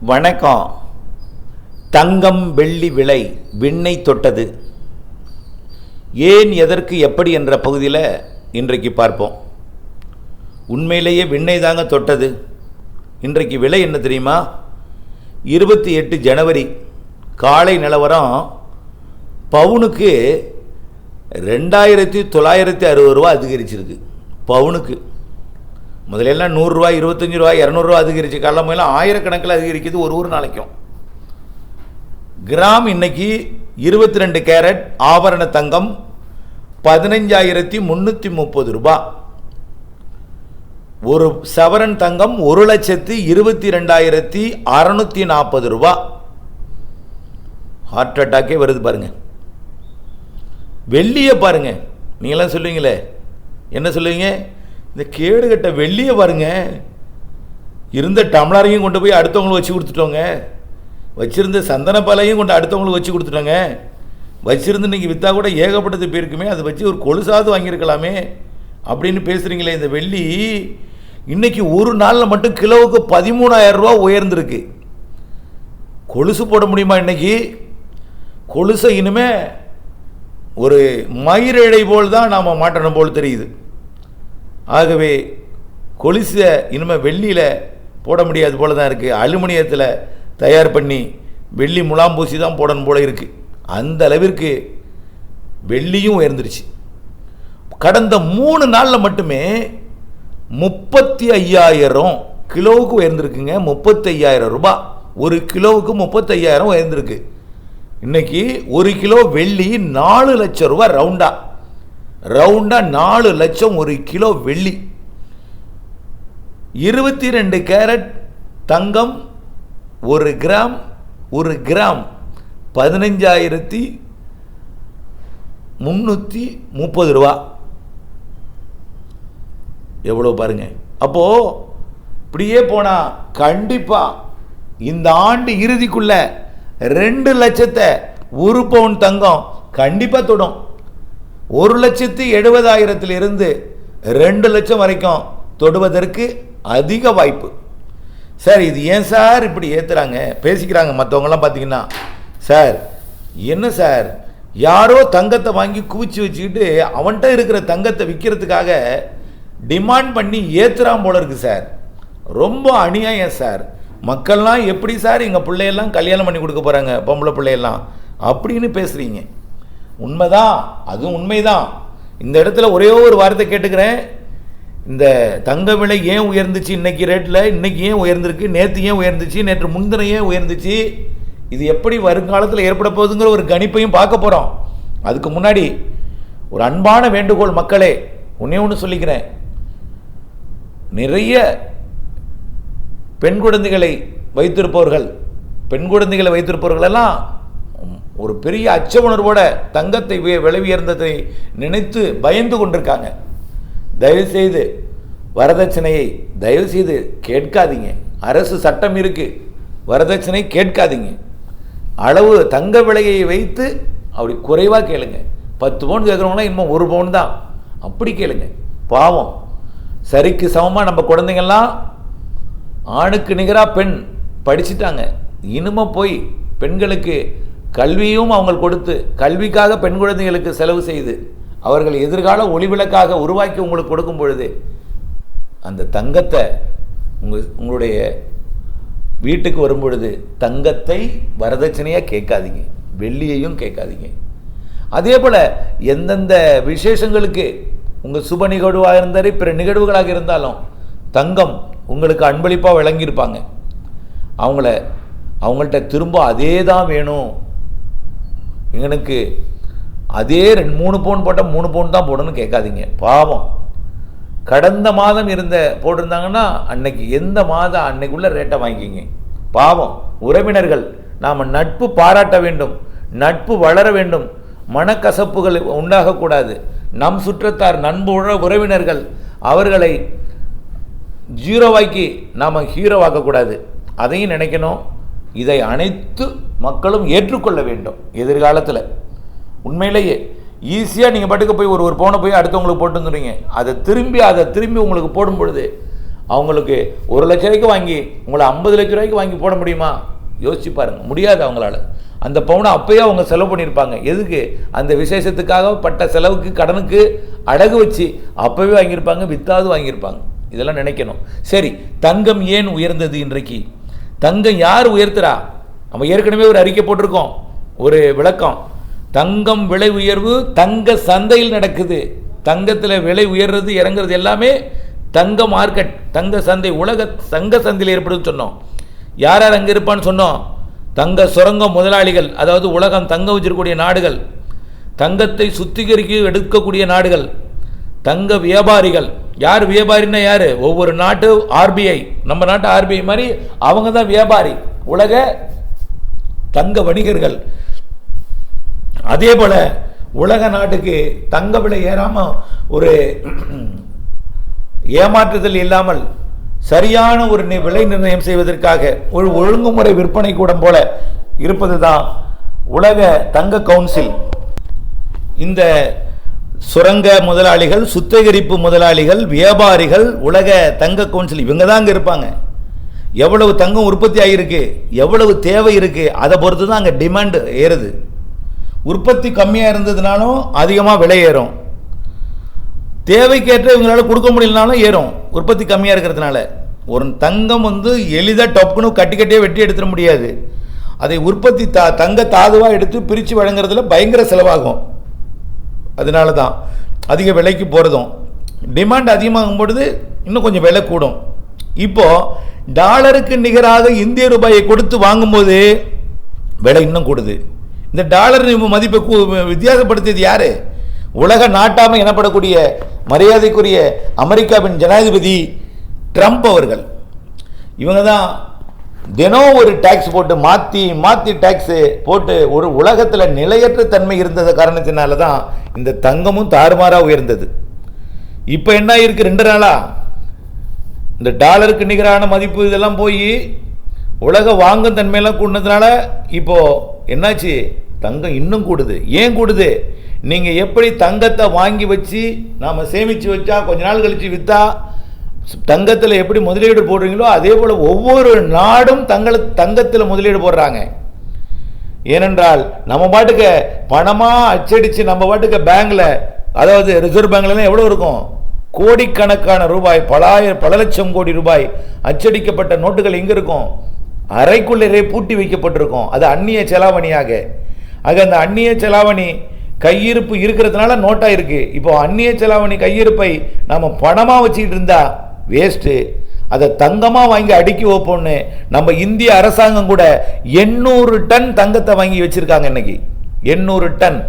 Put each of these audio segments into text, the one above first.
வணக்கம். தங்கம் வெள்ளி விலை விண்ணை தொட்டது. ஏன், எதற்கு, எப்படி என்ற பகுதியில் இன்றைக்கு பார்ப்போம். உண்மையிலேயே விண்ணை தாங்க தொட்டது. இன்றைக்கு விலை என்ன தெரியுமா? 28 ஜனவரி காலை நிலவரம் பவுனுக்கு 2960 ரூபா அதிகரிச்சிருக்கு. பவுனுக்கு முதலெல்லாம் 100 ரூபா, 25 ரூபா, 200 ரூபா அதிகரிச்சு காலமெல்லாம் ஆயிரக்கணக்கில் அதிகரிக்குது ஒரு நாளைக்கும். கிராம் இன்னைக்கு 22 கேரட் ஆபரண தங்கம் 15,330 ரூபா. ஒரு சவரன் தங்கம் 1,22,640 ரூபா. ஹார்ட் அட்டாக்கே வருது பாருங்க. வெள்ளியை பாருங்க. நீங்களாம் சொல்லுவீங்களே, என்ன சொல்லுவீங்க? இந்த கேடுகட்ட வெள்ளியை பாருங்க. இருந்த டம்ளரையும் கொண்டு போய் அடுத்தவங்களுக்கு வச்சு கொடுத்துட்டோங்க. வச்சிருந்த சந்தன பாலையும் கொண்டு அடுத்தவங்களுக்கு வச்சு கொடுத்துட்டோங்க. வச்சிருந்து இன்னைக்கு விற்றா கூட ஏகப்பட்டது போயிருக்குமே, அதை வச்சு ஒரு கொலுசாவது வாங்கியிருக்கலாமே அப்படின்னு பேசுகிறீங்களே. இந்த வெள்ளி இன்னைக்கு ஒரு நாளில் மட்டும் கிலோவுக்கு 13,000 ரூபா உயர்ந்திருக்கு. கொலுசு போட முடியுமா இன்னைக்கு? கொலுசை இனிமே ஒரு மயிரிழை போல் தான் நாம் மாட்டணும் போல் தெரியுது. ஆகவே கொலுசை இனிமேல் வெள்ளியில் போட முடியாது போல தான் இருக்குது. அலுமினியத்தில் தயார் பண்ணி வெள்ளி முலாம்பூசி தான் போடணும் போல இருக்குது. அந்த அளவிற்கு வெள்ளியும் உயர்ந்துருச்சு. கடந்த 3 நாளில் மட்டுமே 35,000 கிலோவுக்கு உயர்ந்திருக்குங்க. 35,000 ரூபாய் ஒரு கிலோவுக்கு 35,000 உயர்ந்திருக்கு. இன்னைக்கு ஒரு கிலோ வெள்ளி 4 லட்சம் ரூபாய். ரவுண்டா 4 லட்சம் ஒரு கிலோ வெள்ளி. 22 கேரட் தங்கம் ஒரு கிராம் 15,330 ரூபா. எவ்வளோ பாருங்க. அப்போ இப்படியே போனா கண்டிப்பா இந்த ஆண்டு இறுதிக்குள்ள 2 லட்சத்தை ஒரு பவுன் தங்கம் கண்டிப்பா தொடும். 1,70,000 2 லட்சம் வரைக்கும் தொடுவதற்கு அதிக வாய்ப்பு. சார், இது ஏன் சார் இப்படி ஏற்றுறாங்க பேசிக்கிறாங்க மற்றவங்களாம் பார்த்தீங்கன்னா, சார் என்ன சார், யாரோ தங்கத்தை வாங்கி குவிச்சு வச்சுக்கிட்டு அவன்கிட்ட இருக்கிற தங்கத்தை விற்கிறதுக்காக டிமாண்ட் பண்ணி ஏற்றுறான் போல இருக்கு சார். ரொம்ப அநியாயம் சார். மக்கள்லாம் எப்படி சார் எங்கள் பிள்ளையெல்லாம் கல்யாணம் பண்ணி கொடுக்க போகிறாங்க, பொம்பளை பிள்ளையெல்லாம் அப்படின்னு பேசுகிறீங்க. உண்மைதான், அதுவும் உண்மைதான். இந்த இடத்துல ஒரே ஒரு வார்த்தை கேட்டுக்கிறேன். இந்த தங்க விலை ஏன் உயர்ந்துச்சு இன்னைக்கு ரேட்டில்? இன்னைக்கு ஏன் உயர்ந்திருக்கு? நேற்று ஏன் உயர்ந்துச்சு? நேற்று முன்தினம் ஏன் உயர்ந்துச்சு? இது எப்படி வருங்காலத்தில் ஏற்பட போகுதுங்கிற ஒரு கணிப்பையும் பார்க்க போகிறோம். அதுக்கு முன்னாடி ஒரு அன்பான வேண்டுகோள் மக்களே, ஒன்று சொல்லிக்கிறேன். நிறைய பெண் குழந்தைகளை வைத்திருப்பவர்கள் எல்லாம் ஒரு பெரிய அச்ச உணர்வோட தங்கத்தை விலை உயர்ந்ததை நினைத்து பயந்து கொண்டிருக்காங்க. தயவுசெய்து வரதட்சணையை தயவுசெய்து கேட்காதீங்க. அரசு சட்டம் இருக்கு, வரதட்சணை கேட்காதீங்க. அளவு தங்க விலையை வைத்து அப்படி குறைவாக கேளுங்க. 10 பவுன் கேட்குறவங்களாம் இன்னும் 1 பவுன் தான் அப்படி கேளுங்க. பாவம், சரிக்கு சமமாக நம்ம குழந்தைங்கள்லாம் ஆணுக்கு நிகராக பெண் படிச்சுட்டாங்க. இனிமே போய் பெண்களுக்கு கல்வியும் அவங்க கொடுத்து கல்விக்காக பெண் குழந்தைகளுக்கு செலவு செய்து அவர்கள் எதிர்கால ஒளிவிளக்காக உருவாக்கி உங்களுக்கு கொடுக்கும் பொழுது அந்த தங்கத்தை உங்களுடைய வீட்டுக்கு வரும் பொழுது தங்கத்தை வரதட்சணையாக கேட்காதீங்க, வெள்ளியையும் கேட்காதீங்க. அதே போல் எந்தெந்த விசேஷங்களுக்கு உங்கள் சுப நிகழ்வாக இருந்தாலும் பிற நிகழ்வுகளாக இருந்தாலும் தங்கம் உங்களுக்கு அன்பளிப்பாக வழங்கியிருப்பாங்க. அவங்கள்ட்ட திரும்ப அதே தான் வேணும், எனக்கு அதே 3 பவுன் போட்டால் 3 பவுன் தான் போடணும்னு கேட்காதீங்க. பாவம், கடந்த மாதம் போட்டிருந்தாங்கன்னா அன்னைக்கு எந்த மாதம் அன்னைக்குள்ள ரேட்டை வாங்கிக்கிங்க. பாவம் உறவினர்கள், நாம் நட்பு பாராட்ட வேண்டும், நட்பு வளர வேண்டும், மனக்கசப்புகள் உண்டாகக்கூடாது. நம் சுற்றத்தார் உறவினர்கள் அவர்களை ஜீரோவாக்கி நாம் ஹீரோவாக்கக்கூடாது. அதையும் நினைக்கணும். இதை அனைத்து மக்களும் ஏற்றுக்கொள்ள வேண்டும். எதிர்காலத்தில் உண்மையிலேயே ஈஸியாக நீங்கள் பாட்டுக்கு போய் ஒரு பவுனை போய் அடுத்தவங்களுக்கு போட்டு வந்துடுங்க. அதை திரும்பி உங்களுக்கு போடும் பொழுது அவங்களுக்கு 1 லட்ச ரூபாய்க்கு வாங்கி உங்களை 50 லட்ச ரூபாய்க்கு வாங்கி போட முடியுமா? யோசிச்சு பாருங்கள், முடியாது அவங்களால. அந்த பவுனை அப்பயே அவங்க செலவு பண்ணியிருப்பாங்க. எதுக்கு? அந்த விசேஷத்துக்காக பட்ட செலவுக்கு கடனுக்கு அடகு வச்சு அப்போவே வாங்கியிருப்பாங்க, வித்தாவது வாங்கியிருப்பாங்க. இதெல்லாம் நினைக்கணும். சரி, தங்கம் ஏன் உயர்ந்தது இன்றைக்கு? தங்கம் யார் உயர்த்துறா? நம்ம ஏற்கனவே ஒரு அறிக்கை போட்டிருக்கோம், ஒரு விளக்கம். தங்கம் விலை உயர்வு தங்க சந்தையில் நடக்குது. தங்கத்தில் விலை உயர்றது இறங்குறது எல்லாமே தங்க மார்க்கெட், தங்க சந்தை, உலக தங்க சந்தையில் ஏற்படுதுன்னு சொன்னோம். யார் யார் அங்கே இருப்பான்னு சொன்னோம்? தங்க சுரங்க முதலாளிகள், அதாவது உலகம் தங்கம் வச்சிருக்கக்கூடிய நாடுகள், தங்கத்தை சுத்திகரிக்க எடுக்கக்கூடிய நாடுகள், தங்க வியாபாரிகள். யார் வியாபாரின்னா யார்? ஒவ்வொரு நாட்டு ஆர்பிஐ, நம்ம நாட்டு ஆர்பிஐ மாதிரி அவங்க தான் வியாபாரி, உலக தங்க வணிகர்கள். அதே போல உலக நாட்டுக்கு தங்க விலை ஏறாமல் ஒரு ஏமாற்றுதல் இல்லாமல் சரியான ஒரு விலை நிர்ணயம் செய்வதற்காக ஒரு ஒழுங்குமுறை விற்பனை கூடம் போல இருப்பது தான் உலக தங்க கவுன்சில். இந்த சுரங்க முதலாளிகள், சுத்திகரிப்பு முதலாளிகள், வியாபாரிகள், உலக தங்க கவுன்சில் இவங்க தான் அங்கே இருப்பாங்க. எவ்வளவு தங்கம் உற்பத்தி ஆகியிருக்கு, எவ்வளவு தேவை இருக்கு, அதை பொறுத்து தான் அங்கே டிமாண்ட் ஏறுது. உற்பத்தி கம்மியாக இருந்ததுனாலும் அதிகமாக விலை ஏறும், தேவைக்கேற்ற இவங்களால கொடுக்க முடியலனாலும் ஏறும். உற்பத்தி கம்மியாக இருக்கிறதுனால ஒரு தங்கம் எளிதாக டப்புன்னு கட்டியே வெட்டி எடுத்துட முடியாது. அதை உற்பத்தி தங்க தாதுவாக எடுத்து பிரித்து வழங்குறதுல பயங்கர செலவாகும். அதனால தான் அதிக விலைக்கு போகிறதும். டிமாண்ட் அதிகமாகும் பொழுது இன்னும் கொஞ்சம் விலை கூடும். இப்போது டாலருக்கு நிகராக இந்திய ரூபாயை கொடுத்து வாங்கும்போது விலை இன்னும் கூடுது. இந்த டாலர் மதிப்பை வித்தியாசப்படுத்தியது யார்? உலக நாட்டாமை எனப்படக்கூடிய மரியாதைக்குரிய அமெரிக்காவின் ஜனாதிபதி ட்ரம்ப் அவர்கள். இவங்க தான் தினம் ஒரு டாக்ஸ் போட்டு மாற்றி மாற்றி டாக்ஸு போட்டு ஒரு உலகத்தில் நிலையற்ற தன்மை இருந்தது காரணத்தினால தான் இந்த தங்கமும் தாறுமாறாக உயர்ந்தது. இப்போ என்ன இருக்குது? 2 நாளா இந்த டாலருக்கு நிகரான மதிப்பு இதெல்லாம் போய் உலக வாங்கும் தன்மையெல்லாம் கூடினதுனால இப்போது என்னாச்சு? தங்கம் இன்னும் கூடுது. ஏன் கூடுது? நீங்கள் எப்படி தங்கத்தை வாங்கி வச்சு நாம் சேமித்து வச்சா கொஞ்ச நாள் கழித்து விற்றா தங்கத்தில் எப்படி முதலீடு போடுறீங்களோ அதே போல் ஒவ்வொரு நாடும் தங்கத்தில் முதலீடு போடுறாங்க. ஏனென்றால் நம்ம பாட்டுக்கு பணமாக அச்சடித்து நம்ம பாட்டுக்கு பேங்கில், அதாவது ரிசர்வ் பேங்க்லாம் எவ்வளோ இருக்கும்? கோடிக்கணக்கான ரூபாய், பல லட்சம் கோடி ரூபாய் அச்சடிக்கப்பட்ட நோட்டுகள் எங்கே இருக்கும்? அறைக்குள்ளே பூட்டி வைக்கப்பட்டிருக்கும். அது அந்நிய செலாவணியாக. ஆக அந்த அந்நிய செலாவணி கையிருப்பு இருக்கிறதுனால நோட்டாக இருக்குது. இப்போ அந்நிய செலாவணி கையிருப்பை நாம் பணமாக வச்சுக்கிட்டு இருந்தா வேஸ்ட்டு. அதை தங்கமாக வாங்கி அடுக்கி வைப்போம்னு நம்ம இந்திய அரசாங்கம் கூட 800 டன் தங்கத்தை வாங்கி வச்சுருக்காங்க இன்னைக்கு. 800 டன்.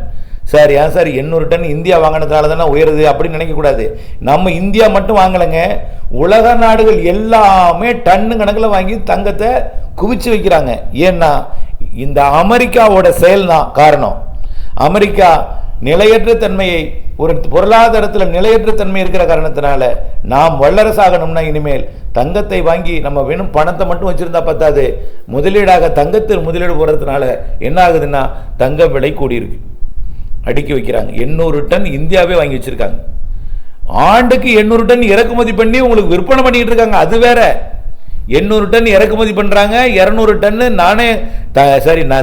சார் ஏன் சார் 800 டன் இந்தியா வாங்கினதுனால தானே உயருது அப்படின்னு நினைக்கக்கூடாது. நம்ம இந்தியா மட்டும் வாங்கலைங்க, உலக நாடுகள் எல்லாமே டன்னு கணக்கில் வாங்கி தங்கத்தை குவிச்சு வைக்கிறாங்க. ஏன்னா இந்த அமெரிக்காவோட செயல் தான் காரணம். அமெரிக்கா நிலையற்ற தன்மையை, ஒரு பொருளாதாரத்தில் நிலையற்ற தன்மை இருக்கிற காரணத்தினால நாம் வல்லரசாகணும்னா இனிமேல் தங்கத்தை வாங்கி நம்ம வெறும் பணத்தை மட்டும் வச்சுருந்தா பத்தாது, முதலீடாக தங்கத்தில் முதலீடு போடுறதுனால என்ன ஆகுதுன்னா தங்க விலை கூடியிருக்கு, அடுக்கி வைக்கிறாங்க. 800 டன் இந்தியாவே வாங்கி வச்சுருக்காங்க. ஆண்டுக்கு 800 டன் இறக்குமதி பண்ணி உங்களுக்கு விற்பனை பண்ணிக்கிட்டு இருக்காங்க. அது வேற. 800 டன் இறக்குமதி பண்ணுறாங்க, 200 டன்னு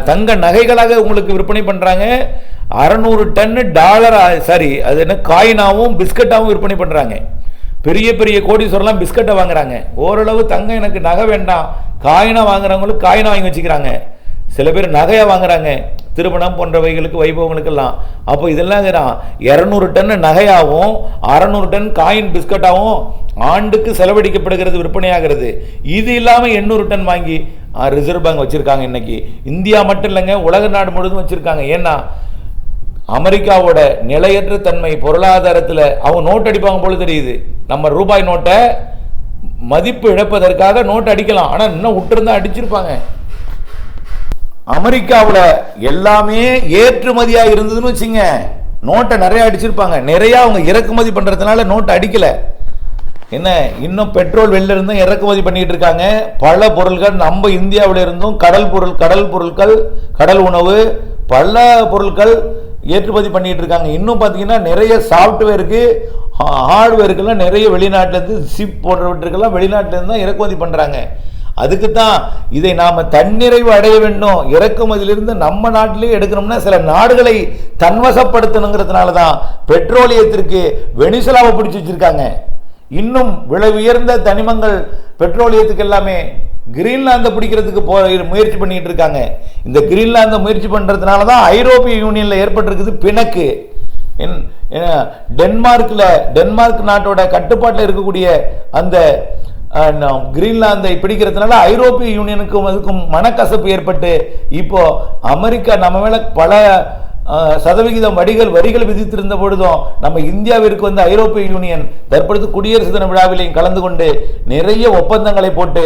தங்க நகைகளாக உங்களுக்கு விற்பனை பண்ணுறாங்க, 600 டன்னு டாலர் அது என்ன காயினாவும் பிஸ்கட்டாகவும் விற்பனை பண்ணுறாங்க. பெரிய பெரிய கோடீஸ்வரர்லாம் பிஸ்கட்டை வாங்குறாங்க. ஓரளவு தங்கம் எனக்கு நகை வேண்டாம், காயினா வாங்குறவங்களுக்கு காயினா வாங்கி வச்சுக்கிறாங்க. சில பேர் நகையை வாங்குறாங்க திருமணம் போன்றவைகளுக்கு, வைபவங்களுக்கெல்லாம். அப்போ இதெல்லாம் 200 டன் நகையாகவும் 600 டன் காயின் பிஸ்கட்டாகவும் ஆண்டுக்கு செலவழிக்கப்படுகிறது, விற்பனையாகிறது. இது இல்லாமல் 800 டன் வாங்கி ரிசர்வ் பேங்க் வச்சுருக்காங்க. இன்னைக்கு இந்தியா மட்டும் இல்லைங்க, உலக நாடு முழுவதும் வச்சுருக்காங்க. ஏன்னா அமெரிக்காவோட நிலையற்ற தன்மை பொருளாதாரத்தில் அவங்க நோட் அடிப்பாங்க போல தெரியுது. நம்ம ரூபாய் நோட்டை மதிப்பு இழப்பதற்காக நோட்டு அடிக்கலாம், ஆனால் இன்னும் விட்டுருந்தா அடிச்சிருப்பாங்க. அமெரிக்காவில் எல்லாமே ஏற்றுமதியாக இருந்ததுன்னு வச்சுங்க, நோட்டை நிறைய அடிச்சிருப்பாங்க. நிறைய அவங்க இறக்குமதி பண்ணுறதுனால நோட்டை அடிக்கலை. என்ன, இன்னும் பெட்ரோல் வெளில இருந்தும் இறக்குமதி பண்ணிட்டு இருக்காங்க. பல பொருட்கள் நம்ம இந்தியாவில் இருந்தும் கடல் பொருட்கள், கடல் உணவு, பல பொருட்கள் ஏற்றுமதி பண்ணிட்டு இருக்காங்க. இன்னும் பார்த்தீங்கன்னா நிறைய சாஃப்ட்வேருக்கு ஹார்ட்வேருக்கெல்லாம் நிறைய வெளிநாட்டிலேருந்து சிப் போன்றவற்றுக்கெல்லாம் வெளிநாட்டிலேருந்து தான் இறக்குமதி பண்ணுறாங்க. அதுக்கு தான் இதை நாம் தன்னிறைவு அடைய வேண்டும், இறக்குமதியிலிருந்து நம்ம நாட்டிலே எடுக்கணும்னா சில நாடுகளை தன்வசப்படுத்தணுங்கிறதுனால தான் பெட்ரோலியத்திற்கு வெனிசுலாவை பிடிச்சி வச்சிருக்காங்க. இன்னும் விலை உயர்ந்த தனிமங்கள் பெட்ரோலியத்துக்கு எல்லாமே கிரீன்லாந்தை பிடிக்கிறதுக்கு முயற்சி பண்ணிட்டு இருக்காங்க. இந்த கிரீன்லாந்தை முயற்சி பண்ணுறதுனால தான் ஐரோப்பிய யூனியனில் ஏற்பட்டிருக்குது பிணக்கு. டென்மார்க் நாட்டோட கட்டுப்பாட்டில் இருக்கக்கூடிய அந்த கிரீன்லாந்தை பிடிக்கிறதுனால ஐரோப்பிய யூனியனுக்கும் அதுக்கும் மனக்கசப்பு ஏற்பட்டு இப்போ அமெரிக்கா நம்ம மேல பல சதவிகிதம் வரிகள் விதித்திருந்த பொழுதும் நம்ம இந்தியாவிற்கு வந்து ஐரோப்பிய யூனியன் தற்பொழுது குடியரசு தின விழாவிலையும் கலந்து கொண்டு நிறைய ஒப்பந்தங்களை போட்டு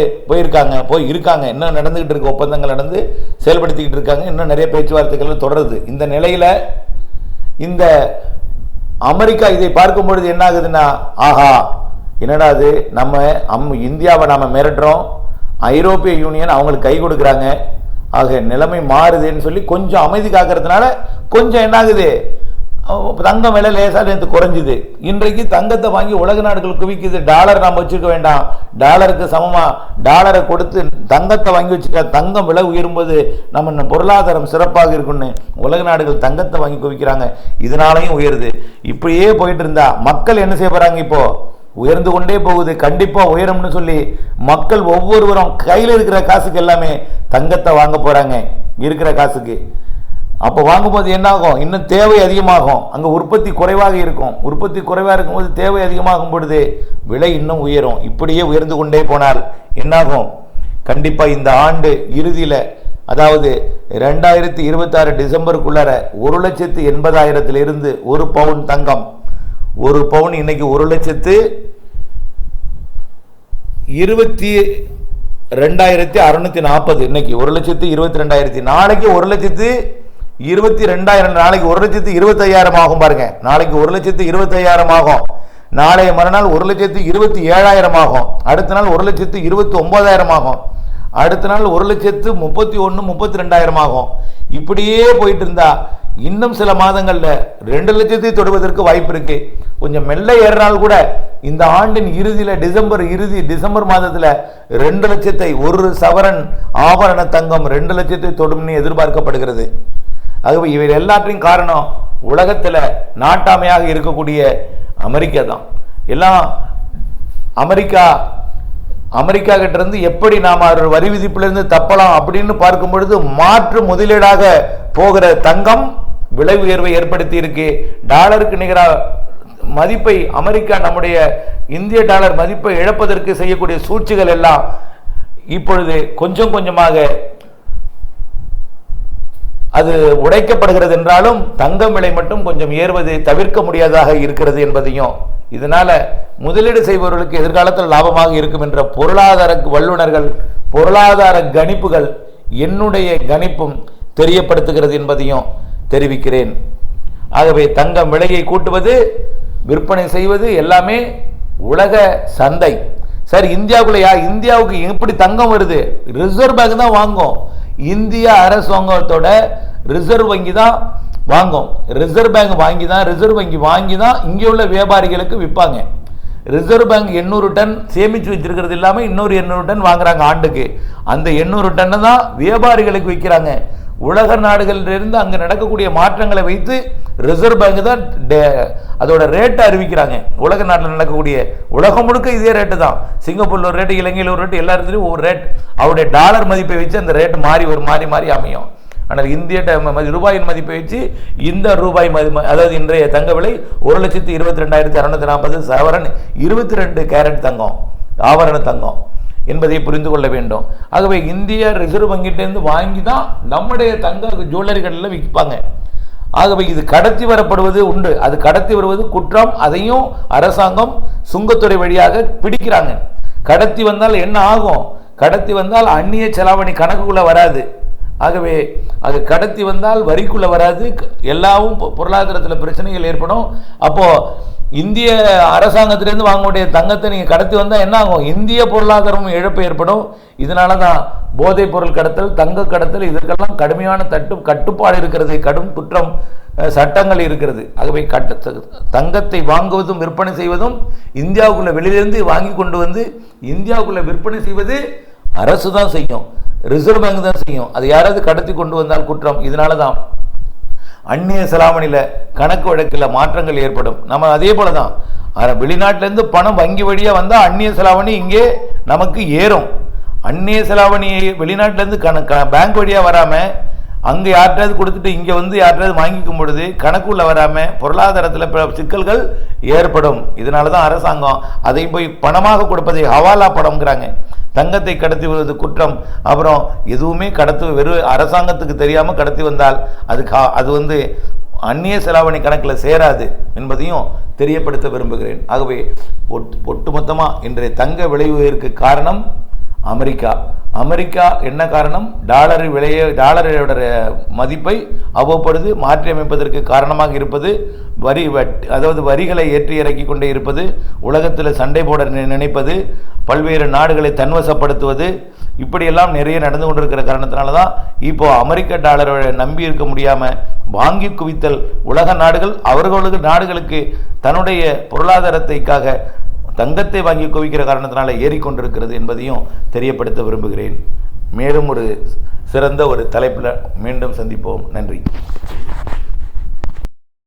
இருக்காங்க. இன்னும் நடந்துகிட்டு இருக்க ஒப்பந்தங்கள் நடந்து செயல்படுத்திக்கிட்டு இருக்காங்க. இன்னும் நிறைய பேச்சுவார்த்தைகள் தொடருது. இந்த நிலையில இந்த அமெரிக்கா இதை பார்க்கும் பொழுது என்ன ஆகுதுன்னா, ஆஹா என்னடா அது, நம்ம இந்தியாவை நாம மிரட்டுறோம், ஐரோப்பிய யூனியன் அவங்களுக்கு கை கொடுக்குறாங்க, ஆக நிலைமை மாறுதுன்னு சொல்லி கொஞ்சம் அமைதி காக்கிறதுனால கொஞ்சம் என்ன ஆகுது, தங்கம் விலை லேசாக நேற்று குறைஞ்சிது. இன்றைக்கு தங்கத்தை வாங்கி உலக நாடுகள் குவிக்குது. டாலர் நாம் வச்சுக்க வேண்டாம், டாலருக்கு சமமாக டாலரை கொடுத்து தங்கத்தை வாங்கி வச்சுக்க, தங்கம் விலை உயரும்போது நம்ம பொருளாதாரம் சிறப்பாக இருக்குன்னு உலக நாடுகள் தங்கத்தை வாங்கி குவிக்கிறாங்க. இதனாலையும் உயருது. இப்படியே போயிட்டு இருந்தா மக்கள் என்ன செய்ய போறாங்க, இப்போ உயர்ந்து கொண்டே போகுது. கண்டிப்பா உயரும்னு சொல்லி மக்கள் ஒவ்வொருவரும் கையில் இருக்கிற காசுக்கு எல்லாமே தங்கத்தை வாங்க போறாங்க இருக்கிற காசுக்கு. அப்போ வாங்கும்போது என்ன ஆகும், இன்னும் தேவை அதிகமாகும். அங்கே உற்பத்தி குறைவாக இருக்கும். உற்பத்தி குறைவாக இருக்கும்போது தேவை அதிகமாகும் பொழுது விலை இன்னும் உயரும். இப்படியே உயர்ந்து கொண்டே போனால் என்னாகும், கண்டிப்பாக இந்த ஆண்டு இறுதியில், அதாவது 2026 டிசம்பருக்குள்ளார 1,80,000 ஒரு பவுன் தங்கம், ஒரு பவுன் இன்னைக்கு 1,22,640. இன்னைக்கு 1,22,000, நாளைக்கு 1,22,000, நாளைக்கு 1,25,000 ஆகும் பாருங்க. நாளைக்கு 1,25,000 ஆகும். நாளைய மறுநாள் 1,27,000 ஆகும். அடுத்த நாள் 1,29,000 ஆகும். அடுத்த நாள் 1,31,000, 32,000 ஆகும். இப்படியே போயிட்டு இருந்தா இன்னும் சில மாதங்கள்ல 2 லட்சத்தை தொடுவதற்கு வாய்ப்பு இருக்கு. கொஞ்சம் மெல்ல ஏறினால் கூட இந்த ஆண்டின் இறுதியில டிசம்பர் மாதத்துல 2 லட்சத்தை, ஒரு சவரன் ஆபரண தங்கம் 2 லட்சத்தை தொடும்னு எதிர்பார்க்கப்படுகிறது. ஆகவே இவை எல்லாத்தையும் காரணம் உலகத்துல நாட்டாமையாக இருக்கக்கூடிய அமெரிக்கா தான். எல்லாம் அமெரிக்கா கிட்ட இருந்து எப்படி நாம வரி விதிப்பிலிருந்து தப்பலாம் அப்படின்னு பார்க்கும் பொழுது மாற்று முதலீடாக போகிற தங்கம் விலை உயர்வை ஏற்படுத்தி இருக்கு. டாலருக்கு நிகராக மதிப்பை அமெரிக்கா நம்முடைய இந்திய டாலர் மதிப்பை இழப்பதற்கு செய்யக்கூடிய சூழ்ச்சிகள் எல்லாம் இப்பொழுது கொஞ்சம் கொஞ்சமாக அது உடைக்கப்படுகிறது என்றாலும் தங்கம் விலை மட்டும் கொஞ்சம் ஏறுவது தவிர்க்க முடியாததாக இருக்கிறது என்பதையும், இதனால முதலீடு செய்பவர்களுக்கு எதிர்காலத்தில் லாபமாக இருக்கும் என்ற பொருளாதார வல்லுநர்கள், பொருளாதார கணிப்புகள், என்னுடைய கணிப்பும் தெரியப்படுத்துகிறது என்பதையும் தெரிவிக்கிறேன். ஆகவே தங்கம் விலையை கூட்டுவது, விற்பனை செய்வது எல்லாமே உலக சந்தை. சரி, இந்தியாவுக்கு எப்படி தங்கம் வருது? ரிசர்வ் பேங்க் தான் வாங்கும். இந்திய அரசாங்கத்தோட ரிசர்வ் வங்கி தான் வாங்கும். ரிசர்வ் வங்கி வாங்கி தான் இங்கே உள்ள வியாபாரிகளுக்கு விற்பாங்க. ரிசர்வ் பேங்க் 800 டன் சேமிச்சு வச்சிருக்கிறது இல்லாமல் இன்னொரு 800 டன் வாங்குறாங்க ஆண்டுக்கு. அந்த 800 டன்னு தான் வியாபாரிகளுக்கு விற்கிறாங்க. உலக நாடுகளிலிருந்து அங்கே நடக்கக்கூடிய மாற்றங்களை வைத்து ரிசர்வ் பேங்க் தான் அதோட ரேட்டை அறிவிக்கிறாங்க. உலக நாட்டில் நடக்கக்கூடிய, உலகம் முழுக்க இதே ரேட்டு தான். சிங்கப்பூர்ல ஒரு ரேட்டு, இலங்கையில் ஒரு ரேட்டு, எல்லா இடத்துலையும் ஒரு ரேட். அவருடைய டாலர் மதிப்பை வச்சு அந்த ரேட் மாறி அமையும். ஆனால் இந்திய ரூபாயின் மதிப்பை வச்சு இந்த ரூபாய் அதாவது இன்றைய தங்க விலை 1,22,640 சவரன் 22 கேரட் தங்கம், ஆபரண தங்கம் என்பதை புரிந்து கொள்ள வேண்டும். ஆகவே இந்திய ரிசர்வ் வங்கிட்டிருந்து வாங்கி தான் நம்முடைய தங்க ஜுவல்லரிகளில் விற்பாங்க. ஆகவே இது கடத்தி வரப்படுவது உண்டு. அது கடத்தி வருவது குற்றம். அதையும் அரசாங்கம் சுங்கத்துறை வழியாக பிடிக்கிறாங்க. கடத்தி வந்தால் என்ன ஆகும்? கடத்தி வந்தால் அந்நிய செலாவணி கணக்குக்குள்ள வராது. ஆகவே அது கடத்தி வந்தால் வரிக்குள்ள வராது. எல்லாவும் பொருளாதாரத்தில் பிரச்சனைகள் ஏற்படும். அப்போ இந்திய அரசாங்கத்திலேருந்து வாங்கக்கூடிய தங்கத்தை நீங்கள் கடத்தி வந்தால் என்ன ஆகும்? இந்திய பொருளாதாரமும் இழப்பு ஏற்படும். இதனால தான் போதைப் பொருள் கடத்தல், தங்க கடத்தல், இதற்கெல்லாம் கடுமையான கட்டுப்பாடு இருக்கிறது, கடும் குற்றம் சட்டங்கள் இருக்கிறது. ஆகவே தங்கத்தை வாங்குவதும் விற்பனை செய்வதும் இந்தியாவுக்குள்ள வெளியிலிருந்து வாங்கி கொண்டு வந்து இந்தியாவுக்குள்ள விற்பனை செய்வது அரசு தான் செய்யும், ரிசர்வ் பேங்க் தான் செய்யும். அது யாராவது கடத்தி கொண்டு வந்தால் குற்றம். இதனால தான் அந்நிய செலாவணியில் கணக்கு வழக்கில் மாற்றங்கள் ஏற்படும். நம்ம அதே போல தான் வெளிநாட்டிலேருந்து பணம் வங்கி வழியாக வந்தால் அந்நிய செலாவணி இங்கே நமக்கு ஏறும். அந்நிய செலாவணியை வெளிநாட்டிலேருந்து பேங்க் வழியாக வராமல் அங்கே யார்ட்டாவது கொடுத்துட்டு இங்கே வந்து யார்ட்டாவது வாங்கிக்கும் பொழுது கணக்குள்ள வராமல் பொருளாதாரத்தில் சிக்கல்கள் ஏற்படும். இதனால தான் அரசாங்கம் அதை போய் பணமாக கொடுப்பதை ஹவாலா பணம்ங்கிறாங்க. தங்கத்தை கடத்தி வருவது குற்றம். அப்புறம் எதுவுமே வெறும் அரசாங்கத்துக்கு தெரியாமல் கடத்தி வந்தால் அது வந்து அந்நிய செலாவணி கணக்கில் சேராது என்பதையும் தெரியப்படுத்த விரும்புகிறேன். ஆகவே ஒட்டுமொத்தமாக இன்றைய தங்க விலை உயர்வுக்கு காரணம் அமெரிக்கா என்ன காரணம்? டாலரோட மதிப்பை அவ்வப்பொழுது மாற்றி அமைப்பதற்கு காரணமாக இருப்பது அதாவது வரிகளை ஏற்றி இறக்கி கொண்டே இருப்பது, உலகத்தில் சண்டை போட நினைப்பது, பல்வேறு நாடுகளை தன்வசப்படுத்துவது, இப்படியெல்லாம் நிறைய நடந்து கொண்டிருக்கிற காரணத்தினால தான் இப்போ அமெரிக்க டாலரை நம்பி இருக்க முடியாமல் வாங்கி குவித்தல் உலக நாடுகள் நாடுகளுக்கு தன்னுடைய பொருளாதாரத்தைக்காக தங்கத்தை வாங்கி குவிக்கிற காரணத்தினால ஏறிக்கொண்டிருக்கிறது என்பதையும் தெரியப்படுத்த விரும்புகிறேன். மேலும் ஒரு சிறந்த ஒரு தலைப்பில் மீண்டும் சந்திப்போம். நன்றி.